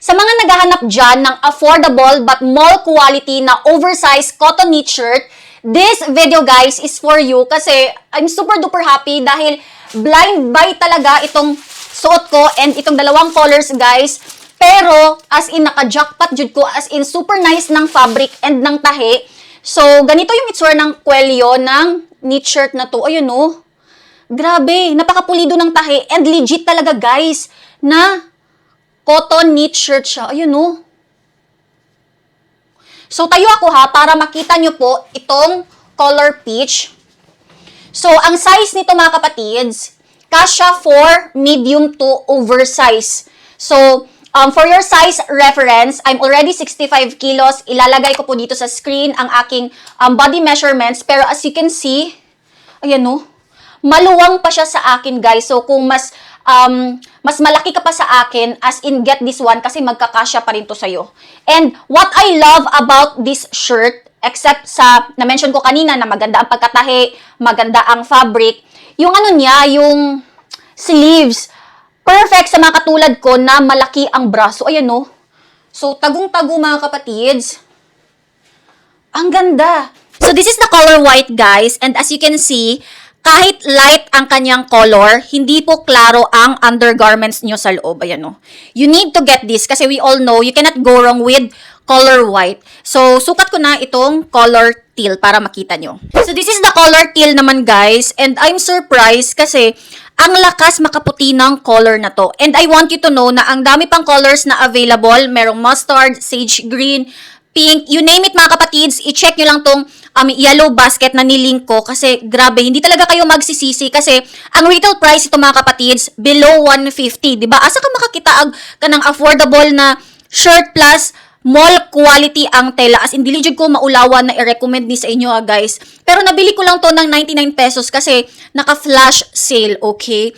Sa mga naghahanap dyan ng affordable but mall quality na oversized cotton knit shirt, this video guys is for you kasi I'm super duper happy dahil blind buy talaga itong suot ko and itong dalawang colors guys. Pero as in naka-jackpot jud ko, as in super nice ng fabric and ng tahi. So ganito yung itsura ng kwelyo ng knit shirt na to. Ayun oh. Grabe, napakapulido ng tahi and legit talaga guys na cotton knit shirt siya. Ayun oh. So tayo ako ha para makita nyo po itong color peach. So ang size nito mga kapatids, kasya for medium to oversize. So for your size reference, I'm already 65 kilos. Ilalagay ko po dito sa screen ang aking body measurements. Pero as you can see, ayan oh, maluwang pa siya sa akin guys. So kung mas malaki ka pa sa akin, as in get this one kasi magkakasya pa rin to sa'yo. And what I love about this shirt, except sa, na-mention ko kanina na maganda ang pagkatahi, maganda ang fabric, yung ano niya, yung sleeves, perfect sa mga katulad ko na malaki ang braso. Ayan no. So, tagong-tago mga kapatids. Ang ganda. So, this is the color white guys. And as you can see, kahit light ang kanyang color, hindi po klaro ang undergarments nyo sa loob. Ayan no. You need to get this kasi we all know you cannot go wrong with color white. So, sukat ko na itong color teal para makita nyo. So, this is the color teal naman guys. And I'm surprised kasi ang lakas makaputi ng color na to. And I want you to know na ang dami pang colors na available. Merong mustard, sage green, pink, you name it mga kapatids. I-check nyo lang tong yellow basket na nilink ko kasi grabe, hindi talaga kayo magsisisi kasi ang retail price ito mga kapatids, below 150. Diba? Asa ka makakita ka ng affordable na shirt plus mall quality ang tela. As in, diligid ko maulawan na i-recommend ni sa inyo guys. Pero nabili ko lang to ng 99 pesos kasi naka-flash sale, okay?